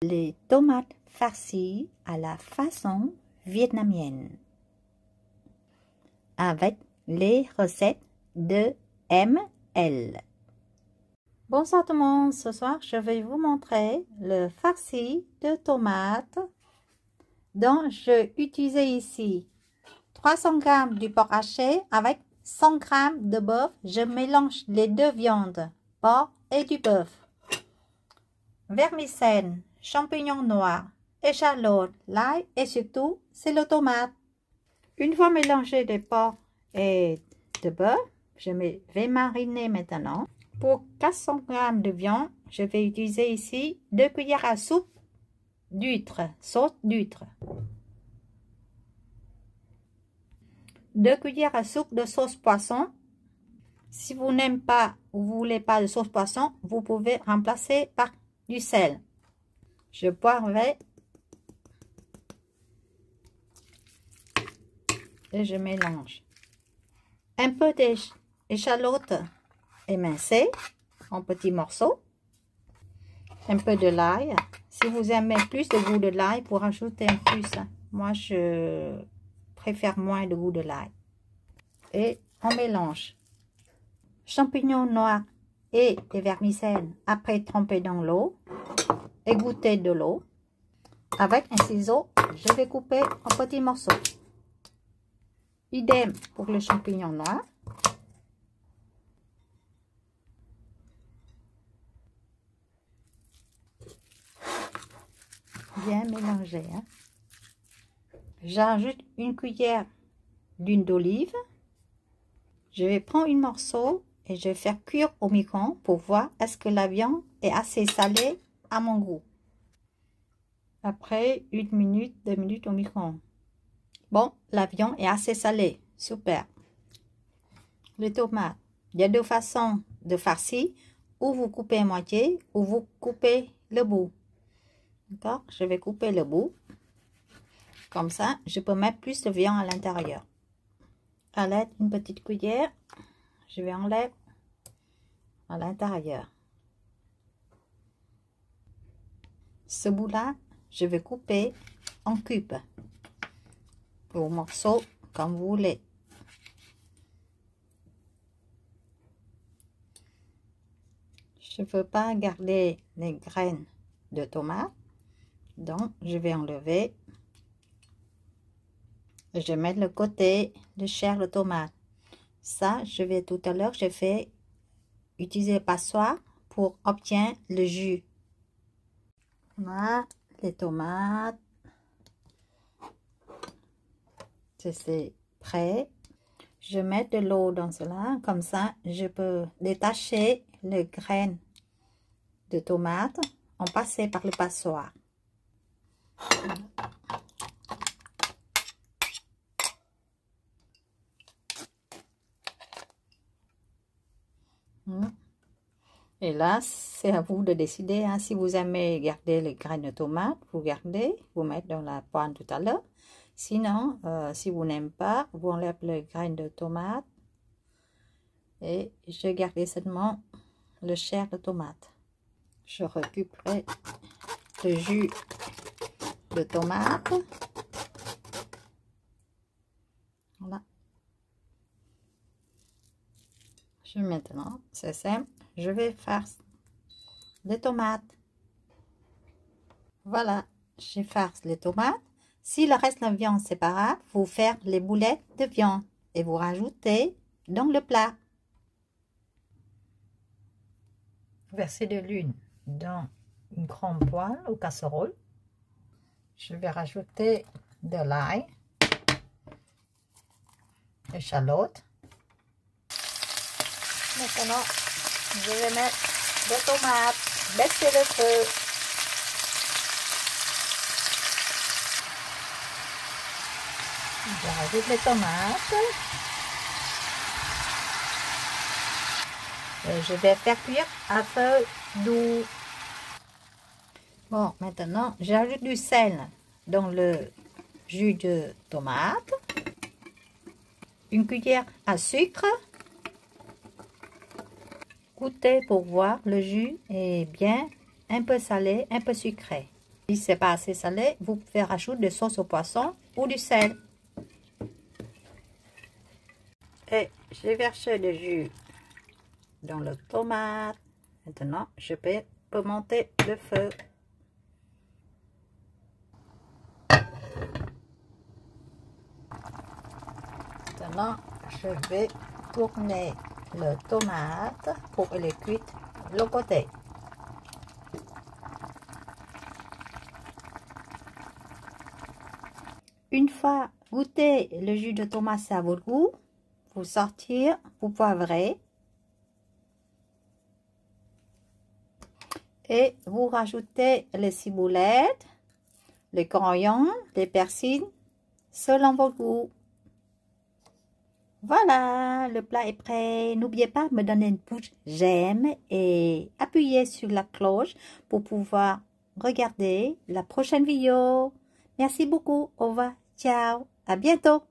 Les tomates farcies à la façon vietnamienne avec les recettes de ML. Bonsoir tout le monde, ce soir je vais vous montrer le farci de tomates dont je utilisé ici 300 g du porc haché avec 100 g de bœuf. Je mélange les deux viandes, porc et du bœuf. Vermicelle, champignons noirs, échalotes, l'ail et surtout c'est le tomate. Une fois mélangé de porc et de bœuf, je vais mariner maintenant. Pour 400 g de viande, je vais utiliser ici 2 cuillères à soupe d'huître, sauce d'huître, 2 cuillères à soupe de sauce poisson. Si vous n'aimez pas ou vous voulez pas de sauce poisson, vous pouvez remplacer par du sel. Je poivre et je mélange. Un peu d'échalote émincée en petits morceaux. Un peu de l'ail. Si vous aimez plus de goût de l'ail, pour ajouter un plus. Moi, je préfère moins de goût de l'ail. Et on mélange. Champignons noirs et des vermicelles après tremper dans l'eau. Égoutter de l'eau. Avec un ciseau, je vais couper en petits morceaux. Idem pour le champignon noir. Bien mélangé. Hein? J'ajoute une cuillère d'huile d'olive. Je vais prendre un morceau et je vais faire cuire au micro-ondes pour voir est-ce que la viande est assez salée à mon goût. Après 1 minute, 2 minutes au micro-ondes. Bon, la viande est assez salée. Super. Les tomates. Il y a deux façons de farcir. Ou vous coupez à moitié, ou vous coupez le bout. D'accord? Je vais couper le bout. Comme ça, je peux mettre plus de viande à l'intérieur. À l'aide d'une petite cuillère, je vais enlever à l'intérieur. Ce bout-là, je vais couper en cubes. Ou morceaux, comme vous voulez. Je ne veux pas garder les graines de tomate. Donc, je vais enlever. Je vais mettre le côté de chair de tomate. Ça, tout à l'heure, je vais utiliser le passoire pour obtenir le jus. Voilà, les tomates. C'est prêt. Je mets de l'eau dans cela. Comme ça, je peux détacher les graines de tomate en passant par le passoire. Et là, c'est à vous de décider. Hein. Si vous aimez garder les graines de tomate, vous gardez, vous mettez dans la poêle tout à l'heure. Sinon, si vous n'aimez pas, vous enlevez les graines de tomate. Et je garde seulement le chair de tomate. Je récupère le jus de tomate. Voilà. Maintenant, c'est simple. Je vais faire les tomates. Voilà, je farce les tomates. Si le reste de la viande c'est pas grave, vous faites les boulettes de viande et vous rajoutez dans le plat. Versez de l'huile dans une grande poêle ou casserole. Je vais rajouter de l'ail, échalote. Maintenant, je vais mettre des tomates, baisser le feu. Je rajoute les tomates. Et je vais faire cuire à feu doux. Bon, maintenant, j'ajoute du sel dans le jus de tomate. Une cuillère à sucre. Goûtez pour voir, le jus est bien un peu salé, un peu sucré. Si c'est pas assez salé, vous pouvez rajouter de sauce au poisson ou du sel. Et j'ai versé le jus dans le tomate. Maintenant, je peux monter le feu. Maintenant, je vais tourner le tomate pour qu'elle est cuite de l'autre côté. Une fois goûté le jus de tomate, ça vaut le goût. Vous sortir, vous poivrez. Et vous rajoutez les ciboulettes, les coriandres, les persils, selon vos goûts. Voilà, le plat est prêt. N'oubliez pas de me donner une pouce j'aime et appuyez sur la cloche pour pouvoir regarder la prochaine vidéo. Merci beaucoup. Au revoir. Ciao. À bientôt.